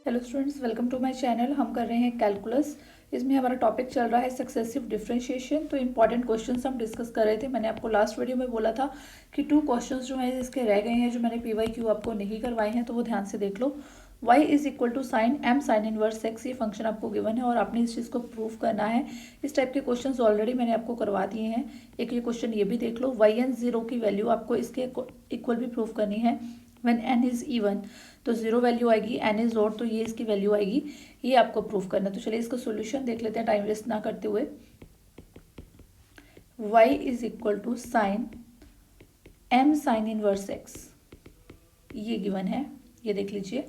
Hello students, welcome to my channel. हम कर रहे हैं कैलकुलस। इसमें हमारा टॉपिक चल रहा है सक्सेसिव डिफरेंशिएशन। तो इंपॉर्टेंट क्वेश्चंस हम डिस्कस कर रहे थे। मैंने आपको लास्ट वीडियो में बोला था कि 2 क्वेश्चंस जो हैं इसके रह गए हैं, जो मैंने PYQ आपको नहीं करवाए हैं, तो वो ध्यान से देख लो। y is equal to sine m sine inverse x, ये फंक्शन आपको गिवन है और आपने इस चीज़ को प्रूव करना है। इस टाइप के क्वेश्चंस ऑलरेडी मैंने आपको करवा दिए हैं। एक ये क्वेश्चन ये भी देख लो, yn 0 की वैल्यू आपको इसके इक्वल भी प्रूव करनी है। व्हेन n इज इवन तो 0 वैल्यू आएगी, n इज ऑड तो ये इसकी वैल्यू आएगी। ये आपको प्रूव करना है। तो चलिए इसका सॉल्यूशन देख लेते हैं टाइम वेस्ट ना करते हुए। y is equal to sine m sine inverse x, ये गिवन है, ये देख लीजिए,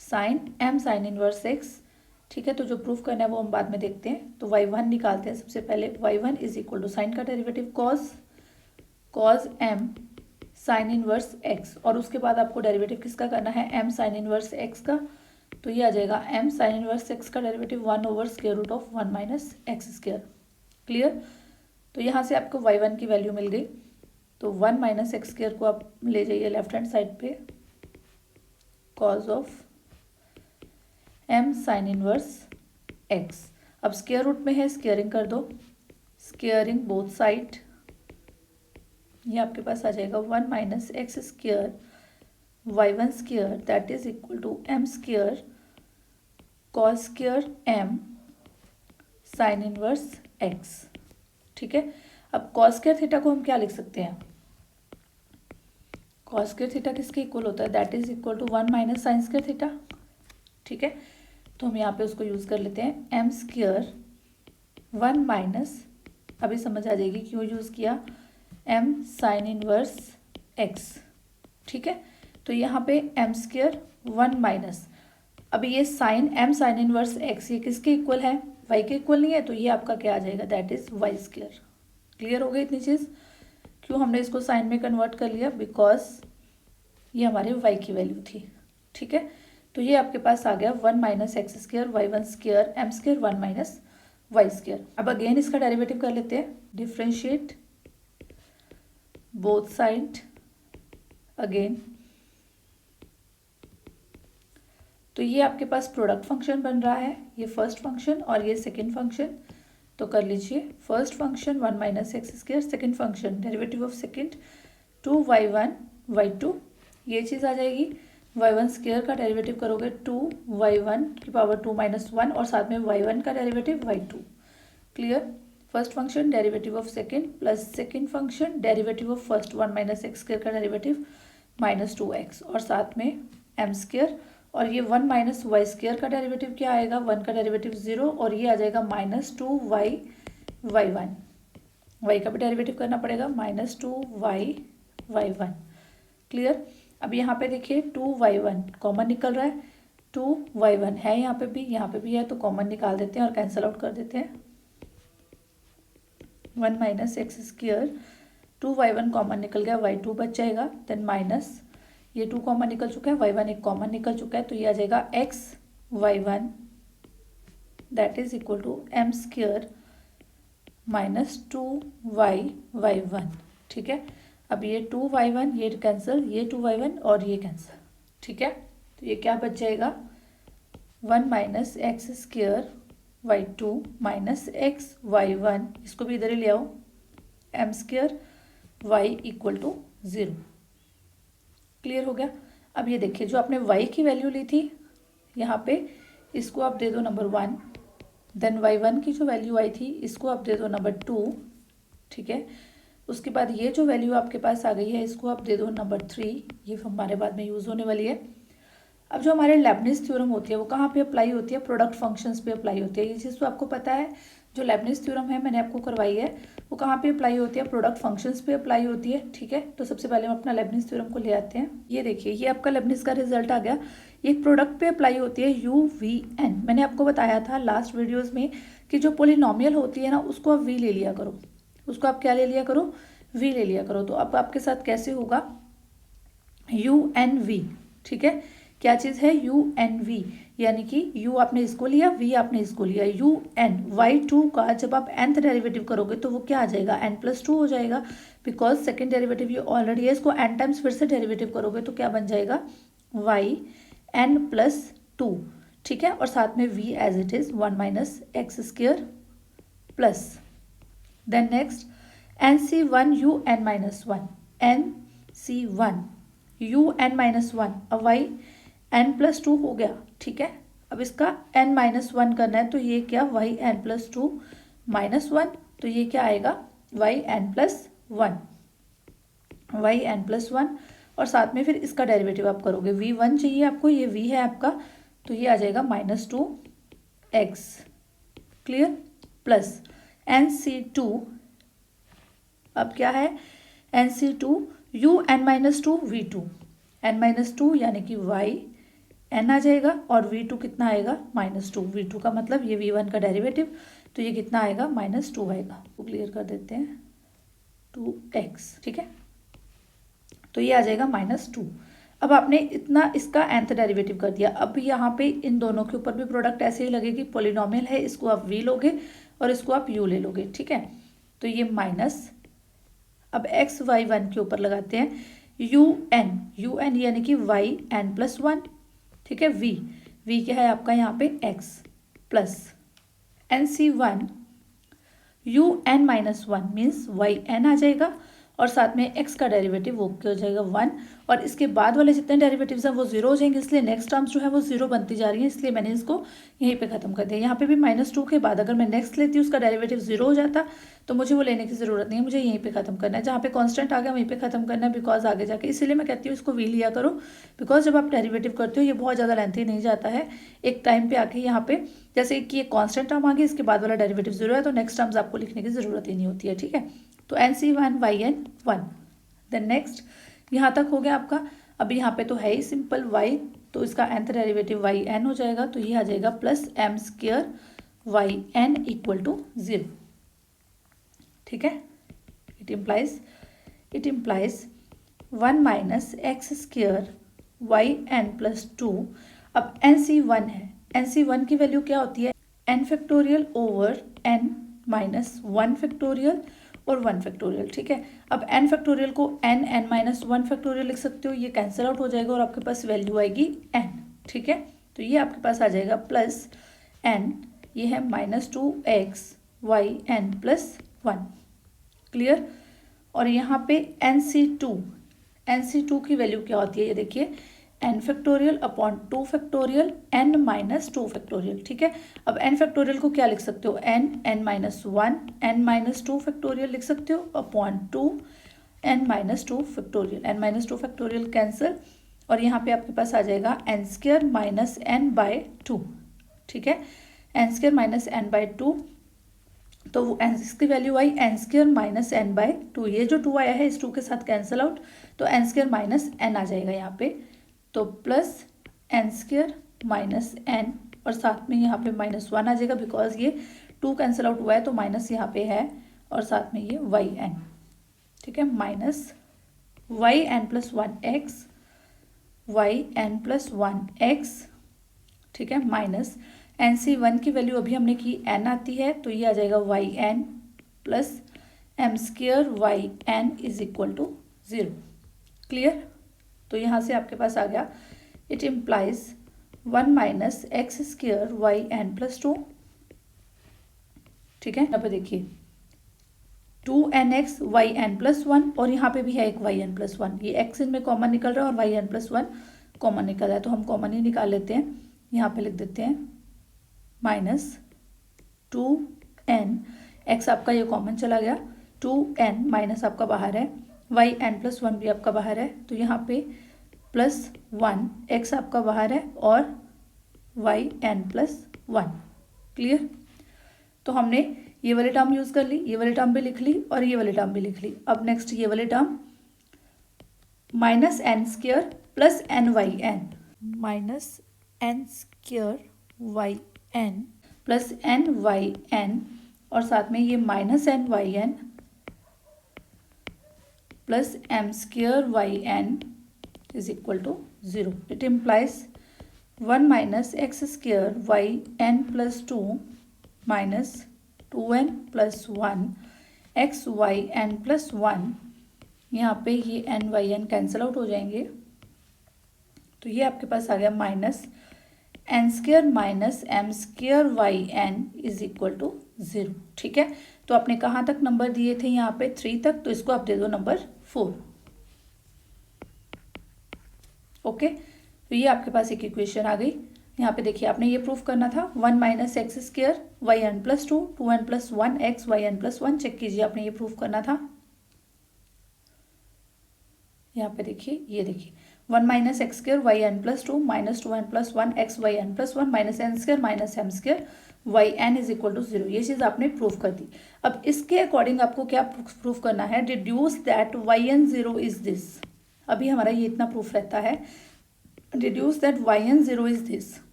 sine m sine inverse x। ठीक है, तो जो प्रूफ करना है वो हम बाद में देखते हैं। तो y1 निकालते हैं सबसे पहले। y1 is equal to sine का derivative cause m sine inverse x, और उसके बाद आपको डेरिवेटिव किसका करना है, m साइन इनवर्स x का। तो ये आ जाएगा m साइन इनवर्स x का derivative 1/√1 minus x square. Clear. तो यहाँ से आपको y1 की वैल्यू मिल गई। तो 1 माइनस एक्स स्क्वायर को आप ले जाइए लेफ्ट हैंड साइड पे, cause of m sine inverse x। अब स्क्वायर रूट में है, स्क्वायरिंग कर दो, स्क्वायरिंग बोथ साइड, ये आपके पास आ जाएगा 1 minus x square y1 square that is equal to m square cos square m sine inverse x। ठीक है, अब कॉस स्क्वायर थीटा को हम क्या लिख सकते हैं, कॉस स्क्वायर थीटा किसके इक्वल होता है, that is equal to 1 minus sine square theta. ठीक है, तो हम यहाँ पे उसको यूज़ कर लेते हैं, m स्क्वायर 1 माइनस, अभी समझ आ जाएगी क्यों यूज़ किया, m साइन इनवर्स x। ठीक है, तो यहाँ पे m स्क्वायर 1 माइनस, अभी ये sine m sine inverse x ये किसके इक्वल है, y के इक्वल नहीं है, तो ये आपका क्या आ जाएगा, that is y square. Clear हो गई इतनी चीज़। क्यों हमने इसको साइन में कन्वर्ट कर लिया, बिकॉज ये हमारे y की वैल्यू थी। ठीक है, तो ये आपके पास आ गया 1 minus x square y1 square m square 1 minus y square. अब अगेन इसका डेरिवेटिव कर लेते हैं, डिफ्रेंशिएट बोथ साइड अगेन। तो ये आपके पास प्रोडक्ट फंक्शन बन रहा है, ये फर्स्ट फंक्शन और ये सेकंड फंक्शन। तो कर लीजिए, first function 1 minus x square, second function derivative of second 2y1 y2, ये चीज़ आ जाएगी। y1 स्क्वायर का डेरिवेटिव करोगे 2y1 की पावर 2 माइनस 1 और साथ में y1 का derivative y2। Clear. First function derivative of second plus second function derivative of first 1 minus x square का डेरिवेटिव -2x और साथ में m स्क्वायर, और ये 1 माइनस वाई स्क्वायर का डेरिवेटिव क्या आएगा, 1 का डेरिवेटिव 0 और ये आ जाएगा -2y y1। y का भी डेरिवेटिव करना पड़ेगा, -2y y1। क्लियर। अब यहाँ पे देखिए 2y1 कॉमन निकल रहा है, 2y1 है यहाँ पे भी है, तो कॉमन निकाल देते हैं और कैंसिल आउट कर देते हैं। 1 minus x square 2y1 common निकल गया, y2 बच जाएगा, देन माइनस ये 2 कॉमन निकल चुका है, y1 एक कॉमन निकल चुका है, तो ये आ जाएगा x y1 that is equal to m square -2y y1। ठीक है, अब ये 2y1 ये कैंसिल, ये 2y1 और ये कैंसिल। ठीक है, तो ये क्या बच जाएगा, 1 minus x square y2 minus x y1, इसको भी इधर ही ले आओ, m square y equal to 0। Clear हो गया। अब ये देखिए, जो आपने y की वैल्यू ली थी यहाँ पे, इसको आप दे दो नंबर 1, देन y1 की जो वैल्यू आई थी इसको आप दे दो नंबर 2। ठीक है, उसके बाद ये जो वैल्यू आपके पास आ गई है इसको आप दे दो नंबर 3, ये हमारे बाद में यूज़ होने वाली है। अब जो हमारे लेबनिज थ्योरम होती है वो कहाँ पे अप्लाई होती है, प्रोडक्ट फंक्शंस पे अप्लाई होती है। ये चीज़ तो आपको पता है, जो लेबनिज थ्योरम है मैंने आपको करवाई है, वो कहाँ पे अप्लाई होती है, प्रोडक्ट फंक्शंस पे अप्लाई होती है। ठीक है, तो सबसे पहले हम अपना लेबनिज थ्योरम को ले आते हैं। ये देखिए, ये आपका लेबनिज का रिजल्ट आ गया। ये प्रोडक्ट पे अप्लाई होती है UVN। मैंने आपको बताया था लास्ट वीडियोज़ में कि जो पोलिनोमियल होती है ना, उसको आप V ले लिया करो, उसको आप क्या ले लिया करो, V ले लिया करो। तो अब आपके साथ कैसे होगा, UNV। ठीक है, क्या चीज़ है, UNV, यानी कि U आपने इसको लिया, V आपने इसको लिया, UN y2 का जब आप nth डेरिवेटिव करोगे तो वो क्या आ जाएगा, n+2 हो जाएगा, बिकॉज सेकेंड डेरिवेटिव ये ऑलरेडी है, इसको n टाइम्स फिर से डेरिवेटिव करोगे तो क्या बन जाएगा, y n+2 2, ठीक है, और साथ में v as it is 1 minus x square plus then next NC1 UN minus 1, NC1 UN minus 1, अब y n प्लस 2 हो गया, ठीक है। अब इसका n माइनस 1 करना है, तो ये क्या y n प्लस 2 माइनस 1, तो ये क्या आएगा y n plus 1, y n plus 1, और साथ में फिर इसका डेरिवेटिव आप करोगे, v1 चाहिए आपको, ये v है आपका, तो ये आ जाएगा -2x, क्लियर, प्लस NC2, अब क्या है NC2 UN minus 2 V2, n minus 2 यानी कि y n आ जाएगा, और V2 कितना आएगा -2, V2 का मतलब ये V1 का डेरिवेटिव, तो ये कितना आएगा -2 आएगा, तो क्लियर कर देते हैं 2x, ठीक है, तो ये आ जाएगा -2। अब आपने इतना इसका nth डेरिवेटिव कर दिया, अब यहाँ पे इन दोनों के ऊपर भी प्रोडक्ट ऐसे ही लगेगी, पॉलिनोमियल है, इसको आप v लोगे और इसको आप u ले लोगे, ठीक है, तो ये माइनस, अब x y1 के ऊपर लगाते हैं un यानी कि y n प्लस 1, ठीक है, v क्या है आपका यहाँ पे x plus NC1 un minus 1 means y n आ जाएगा, और साथ में x का डेरिवेटिव वो क्या हो जाएगा 1, और इसके बाद वाले जितने डेरिवेटिव्स हैं वो 0 हो जाएंगे, इसलिए नेक्स्ट टर्म्स जो है वो 0 बनती जा रही है, इसलिए मैंने इसको यहीं पे ख़त्म कर दिया। यहाँ पे भी -2 के बाद अगर मैं नेक्स्ट लेती हूँ उसका डेरिवेटिव 0 हो जाता, तो मुझे वो लेने की ज़रूरत नहीं है, मुझे यहीं पे ख़त्म करना है, जहाँ पे कांस्टेंट आ गया वहीं पे ख़त्म करना है, बिकॉज आगे जाके, इसीलिए मैं कहती हूँ इसको v लिया करो, बिकॉज जब आप डेरिवेटिव करते हो ये बहुत ज़्यादा लेंथी नहीं जाता है, एक टाइम पे आके यहाँ पे जैसे कि एक कांस्टेंट टर्म आ गई, इसके बाद वाला डेरिवेटिव 0 है, तो नेक्स्ट टर्म्स आपको लिखने की ज़रूरत ही नहीं होती है, ठीक है, तो NC1 yn 1, देन नेक्स्ट यहाँ तक हो गया आपका। अब यहाँ पे तो है ही सिंपल y, तो इसका nth डेरिवेटिव y n हो जाएगा, तो ये आ जाएगा plus m square y n equal to 0, ठीक है, it implies 1 minus x square y n plus 2, अब NC1 है, NC1 की वैल्यू क्या होती है n factorial over n minus 1 factorial और 1 फैक्टोरियल, ठीक है। अब n फैक्टोरियल को n माइनस 1 फैक्टोरियल लिख सकते हो, ये कैंसिल आउट हो जाएगा और आपके पास वैल्यू आएगी n, ठीक है, तो ये आपके पास आ जाएगा प्लस n, ये है -2x y n plus 1, clear, और यहाँ पे NC2 की वैल्यू क्या होती है, ये देखिए n factorial upon 2 factorial n minus 2 factorial, ठीक है। अब n फैक्टोरियल को क्या लिख सकते हो n minus 1 n minus 2 factorial लिख सकते हो upon 2 n minus 2 factorial, n minus 2 factorial cancel, और यहाँ पे आपके पास आ जाएगा n square minus n by 2, ठीक है, n square minus n by 2, तो वो इसकी वैल्यू आई n square minus n by 2, ये जो 2 आया है इस 2 के साथ कैंसिल आउट, तो n स्क्र माइनस n आ जाएगा यहाँ पे, तो plus n square minus n, और साथ में यहाँ पे -1 आ जाएगा, बिकॉज ये 2 कैंसिल आउट हुआ है, तो माइनस यहाँ पे है, और साथ में ये y n, ठीक है, minus y n plus 1x y n plus 1x, ठीक है, माइनस NC1 की वैल्यू अभी हमने की n आती है, तो ये आ जाएगा y n plus m square y n is equal to 0, clear, तो यहाँ से आपके पास आ गया it implies 1 minus x square y n plus 2, ठीक है, यहाँ पे देखिए 2nx y n प्लस 1, और यहाँ पे भी है एक y n प्लस 1, ये x इनमें कॉमन निकल रहा है और y n प्लस 1 कॉमन निकल रहा है, तो हम कॉमन ही निकाल लेते हैं, यहाँ पे लिख देते हैं -2n, x आपका ये कॉमन चला गया, 2n माइनस आपका बाहर है, y n प्लस 1 भी आपका बाहर है, तो यहाँ पे +1 x आपका बाहर है और y n प्लस 1, क्लियर, तो हमने ये वाली टर्म यूज़ कर ली, ये वाली टर्म भी लिख ली और ये वाली टर्म भी लिख ली। अब नेक्स्ट ये वाली term -n square plus ny n, -n square y n plus ny n, और साथ में ये -ny n plus m square y n is equal to 0, it implies 1 minus x square y n plus 2 minus 2n plus 1 x y n plus 1, यहाँ पे ये ny n cancel out हो जाएंगे, तो ये आपके पास आ गया n square minus m square y n is equal to 0। ठीक है, तो आपने कहाँ तक नंबर दिए थे यहाँ पे 3 तक, तो इसको आप दे दो नंबर 4। ओके, तो ये आपके पास एक इक्वेशन आ गई। यहाँ पे देखिए आपने ये प्रूफ करना था 1 minus x square y n plus 2 2n plus 1 x y n plus 1। Check कीजिए, आपने ये प्रूफ करना था। यहाँ पे देखिए, ये देखिए 1 minus x square y n plus 2 minus 2n plus 1 x y n plus 1 minus n square minus m square y n is equal to 0। ये चीज़ आपने प्रूफ कर दी। अब इसके अकॉर्डिंग आपको क्या प्रूफ करना है, deduce that y n 0 is this. अभी हमारा ये इतना प्रूफ रहता है, deduce that y n 0 is this.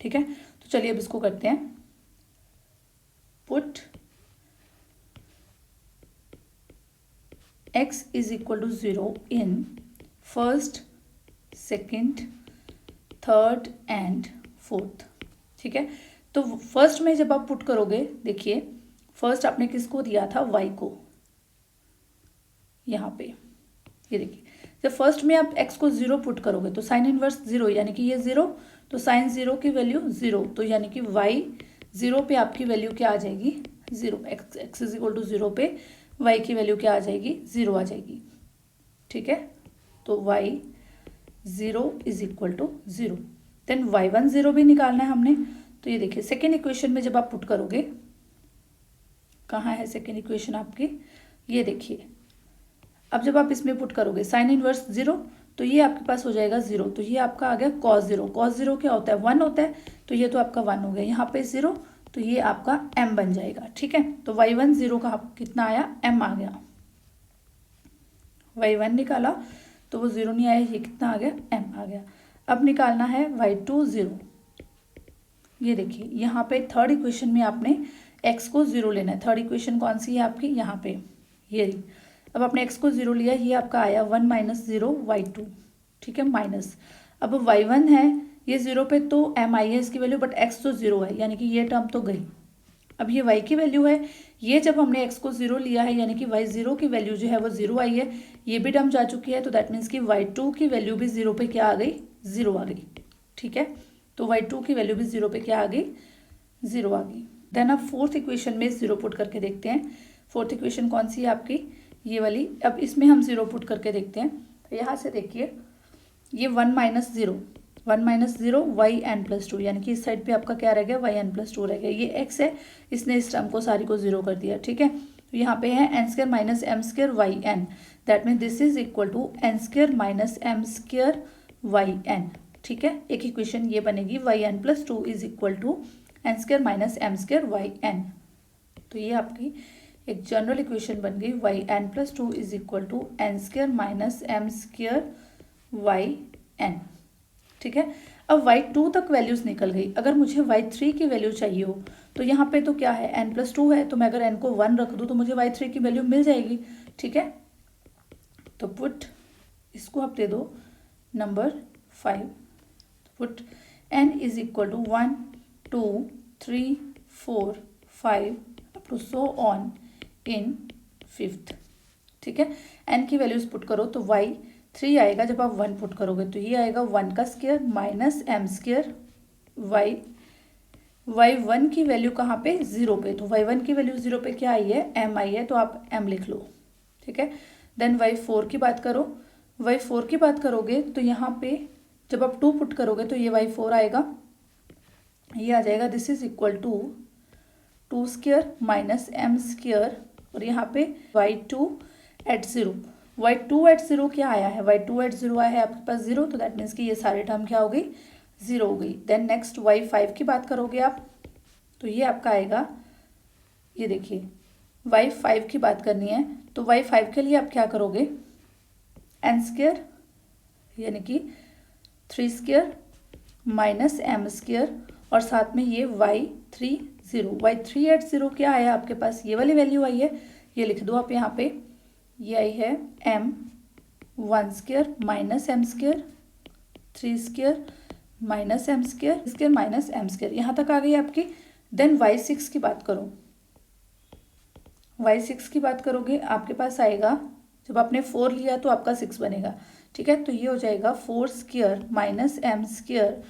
ठीक है, तो चलिए अब इसको करते हैं। Put x is equal to 0 in first, second, third and fourth. ठीक है, तो फर्स्ट में जब आप पुट करोगे, देखिए फर्स्ट आपने किसको दिया था, y को। यहाँ पे ये देखिए, जब फर्स्ट में आप x को 0 पुट करोगे तो साइन इनवर्स 0, यानी कि ये 0, तो साइन 0 की वैल्यू 0, तो यानी कि y 0 पे आपकी वैल्यू क्या आ जाएगी, 0। x इज इक्वल टू 0 पे y की वैल्यू क्या आ जाएगी, 0 आ जाएगी। ठीक है, तो y 0 is equal to 0। Then y1 0 भी निकालना है हमने। तो ये देखिए सेकेंड इक्वेशन में जब आप पुट करोगे, कहाँ है सेकेंड इक्वेशन आपकी, ये देखिए। अब जब आप इसमें पुट करोगे साइन इनवर्स 0, तो ये आपके पास हो जाएगा 0, तो ये आपका आ गया cos 0। cos 0 क्या होता है, 1 होता है, तो ये तो आपका 1 हो गया। यहाँ पे 0, तो ये आपका m बन जाएगा। ठीक है, तो y1 0 का कितना आया, m आ गया। y1 निकाला तो वो 0 नहीं आया, ये कितना आ गया, m आ गया। अब निकालना है y2 0। ये देखिए यहाँ पे थर्ड इक्वेशन में आपने x को 0 लेना है। थर्ड इक्वेशन कौन सी है आपकी, यहाँ पे ये रही। अब आपने x को 0 लिया, ये आपका आया 1 माइनस 0 y2। ठीक है, माइनस, अब y1 है, ये 0 पे तो m आई है इसकी वैल्यू, बट x तो 0 है, यानी कि ये टर्म तो गई। अब ये y की वैल्यू है, ये जब हमने x को 0 लिया है, यानी कि y0 की वैल्यू जो है वो 0 आई है, ये भी टर्म जा चुकी है, तो दैट मीन्स कि y2 की वैल्यू भी 0 पे क्या आ गई, 0 आ गई। ठीक है, तो y2 की वैल्यू भी 0 पे क्या आ गई, 0 आ गई। देन अब फोर्थ इक्वेशन में 0 पुट करके देखते हैं। फोर्थ इक्वेशन कौन सी है आपकी, ये वाली। अब इसमें हम 0 पुट करके देखते हैं। तो यहाँ से देखिए, ये 1 minus 0, 1 minus 0 y n plus 2, यानी कि इस साइड पे आपका क्या रह गया, वाई एन प्लस 2 रह गया। ये x है, इसने इस टर्म को सारी को 0 कर दिया। ठीक है, तो यहाँ पे है n square minus m square y n, that mean this is equal to n square minus m square y n. ठीक है, एक इक्वेशन ये बनेगी, y n plus 2 is equal to n square minus m square y n. तो ये आपकी एक general equation बन गई, y n plus 2 is equal to n square minus m square y n. ठीक है, अब y2 तक वैल्यूज निकल गई। अगर मुझे y3 की वैल्यू चाहिए हो, तो यहाँ पे तो क्या है, n प्लस 2 है, तो मैं अगर n को 1 रख दूँ तो मुझे y3 की वैल्यू मिल जाएगी। ठीक है, तो पुट, इसको आप दे दो number 5। Put n is equal to 1 2 3 4 5 up to so on in fifth. ठीक है, n की वैल्यूज पुट करो तो y3 आएगा, जब आप 1 पुट करोगे तो ये आएगा 1 का square minus m square y1 की वैल्यू कहाँ पे, 0 पे, तो y1 की वैल्यू 0 पे क्या आई है, m आई है, तो आप m लिख लो। ठीक है, देन y4 की बात करो। y4 की बात करोगे तो यहाँ पे जब आप 2 पुट करोगे तो ये y4 आएगा, ये आ जाएगा, this is equal to 2 square minus m square, और यहाँ पे y2 एट 0। y2 एट 0 क्या आया है, y2 एट 0 आया है आपके पास 0, तो दैट मीन्स कि ये सारे टर्म क्या हो गई, 0 हो गई। देन नेक्स्ट y5 की बात करोगे आप, तो ये आपका आएगा, ये देखिए y5 की बात करनी है, तो y5 के लिए आप क्या करोगे, एन स्क्वायर यानी कि 3 स्क्वायर माइनस एम स्क्वायर, और साथ में ये y3 0। y3 एट 0 क्या आया आपके पास, ये वाली वैल्यू आई है, ये लिख दो आप यहाँ पे, ये आई है m 1 square minus m square 3 square minus m square minus m square, यहाँ तक आ गई आपकी। देन y6 की बात करो, y6 की बात करोगे आपके पास आएगा, जब आपने 4 लिया तो आपका 6 बनेगा। ठीक है, तो ये हो जाएगा 4 square minus m square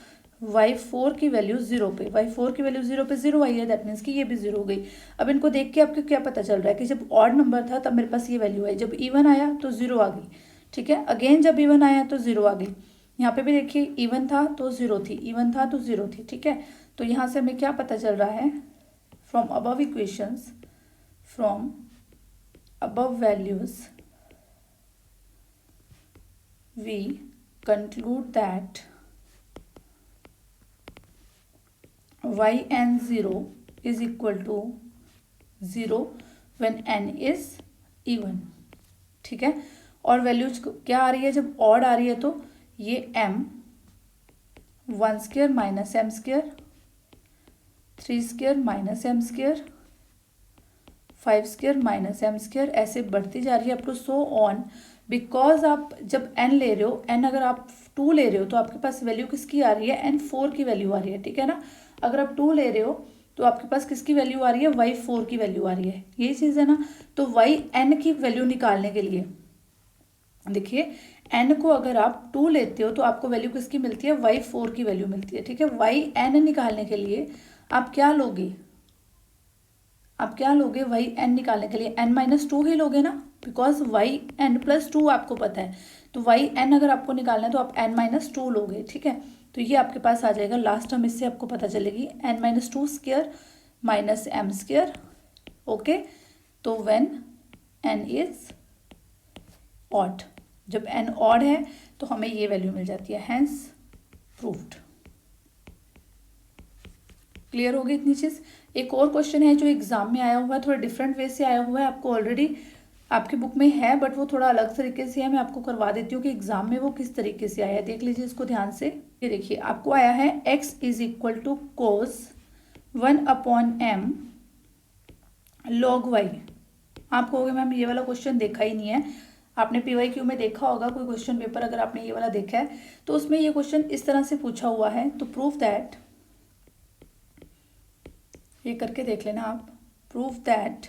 y4 की वैल्यू 0 पे, y4 की वैल्यू 0 पे 0 आई है, दैट मीन्स कि ये भी 0 हो गई। अब इनको देख के आपको क्या पता चल रहा है कि जब ऑड नंबर था तब मेरे पास ये वैल्यू आई, जब इवन आया तो 0 आ गई, ठीक है। अगेन जब इवन आया तो 0 आ गई। यहाँ पे भी देखिए इवन था तो 0 थी, इवन था तो 0 थी, ठीक है। तो यहाँ से हमें क्या पता चल रहा है, from above equations, from above values we conclude that yn0 is equal to 0 when n is even, ठीक है। और वैल्यूज क्या आ रही है, जब ऑड आ रही है तो ये m 1 square minus m square, 3 square minus m square, 5 square minus m square, ऐसे बढ़ती जा रही है up to so on. Because आप जब n ले रहे हो, n अगर आप 2 ले रहे हो तो आपके पास वैल्यू किसकी आ रही है, n4 की वैल्यू आ रही है, ठीक है ना। अगर आप 2 ले रहे हो तो आपके पास किसकी वैल्यू आ रही है, y4 की वैल्यू आ रही है, यही चीज़ है ना। तो yn की वैल्यू निकालने के लिए देखिए n को अगर आप 2 लेते हो तो आपको वैल्यू किसकी मिलती है, y4 की वैल्यू मिलती है, ठीक है। yn निकालने के लिए आप क्या लोगे, आप क्या लोगे, yn निकालने के लिए n-2 ही लोगे ना, बिकॉज yn+2 आपको पता है। तो yn अगर आपको निकालना है तो आप n-2 लोगे, ठीक है। तो ये आपके पास आ जाएगा, लास्ट टर्म इससे आपको पता चलेगी n-2 square minus m square, okay. तो व्हेन n इज ऑड, जब n ऑड है तो हमें ये वैल्यू मिल जाती है, हैंस प्रूव्ड। क्लियर हो गई इतनी चीज़। एक और क्वेश्चन है जो एग्जाम में आया हुआ है, थोड़ा डिफरेंट वे से आया हुआ है, आपको ऑलरेडी आपकी बुक में है बट वो थोड़ा अलग तरीके से है। मैं आपको करवा देती हूँ कि एग्जाम में वो किस तरीके से आया है, देख लीजिए इसको ध्यान से। ये देखिए आपको आया है x is equal to cos 1/m log y। आप कहोगे मैम ये वाला क्वेश्चन देखा ही नहीं है, आपने PYQ में देखा होगा कोई क्वेश्चन पेपर, अगर आपने ये वाला देखा है तो उसमें ये क्वेश्चन इस तरह से पूछा हुआ है। तो प्रूफ दैट, ये करके देख लेना आप, proof that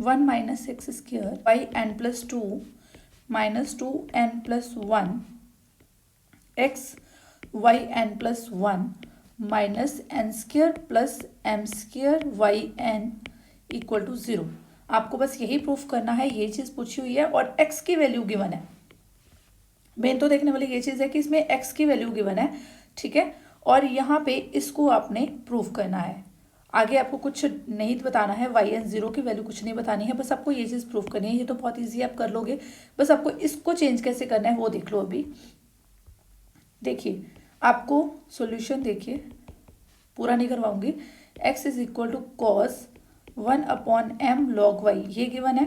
1 minus x square by n+2 minus 2n+1 x y n+1 minus n square plus m square y n equal to 0। आपको बस यही प्रूफ करना है, ये चीज़ पूछी हुई है और x की वैल्यू गिवन है। मेन तो देखने वाली ये चीज़ है कि इसमें x की वैल्यू गिवन है, ठीक है। और यहाँ पे इसको आपने प्रूफ करना है, आगे आपको कुछ नहीं बताना है, yn0 की वैल्यू कुछ नहीं बतानी है, बस आपको ये चीज़ प्रूफ करनी है। ये तो बहुत इजी आप कर लोगे, बस आपको इसको चेंज कैसे करना है वो देख लो। अभी देखिए आपको सॉल्यूशन देखिए, पूरा नहीं करवाऊंगी। x is equal to cos 1/m log y, ये गिवन है।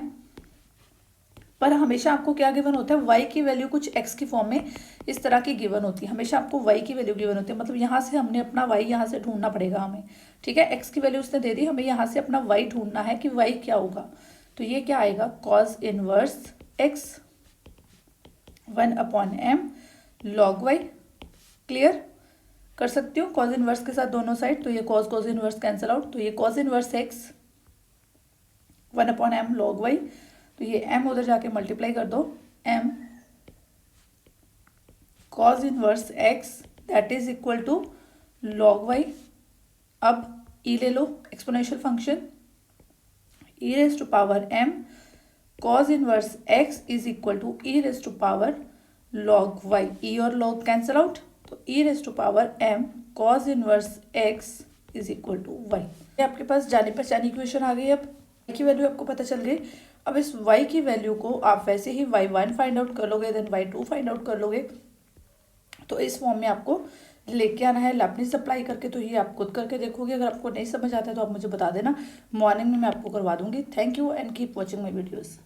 पर हमेशा आपको क्या गिवन होता है, y की वैल्यू कुछ x की फॉर्म में इस तरह की गिवन होती है, हमेशा आपको y की वैल्यू गिवन होती है। मतलब यहाँ से हमने अपना y यहाँ से ढूंढना पड़ेगा हमें, ठीक है। x की वैल्यू उसने दे दी, हमें यहाँ से अपना y ढूंढना है कि y क्या होगा। तो ये क्या आएगा, cos inverse x 1/m log y। Clear कर सकती हो कॉस इनवर्स के साथ दोनों साइड, तो ये कॉस इनवर्स कैंसिल आउट, तो ये cos inverse x 1/m log y, तो ये m उधर जाके मल्टीप्लाई कर दो, m cos inverse x that is equal to log y। अब e ले लो, exponential function e raise to power m cos inverse x is equal to e raise to power log y, e और log cancel out, तो e raise to power m cos inverse x is equal to y। ये आपके पास जानी पहचानी equation आ गई। अब y की value आपको पता चल गई। अब इस y की वैल्यू को आप वैसे ही y1 फाइंड आउट कर लोगे, देन y2 फाइंड आउट कर लोगे। तो इस फॉर्म में आपको लेके आना है लैपनिस अप्लाई करके। तो ये आप खुद करके देखोगे, अगर आपको नहीं समझ आता है तो आप मुझे बता देना, मॉर्निंग में मैं आपको करवा दूंगी। Thank you and keep watching my videos.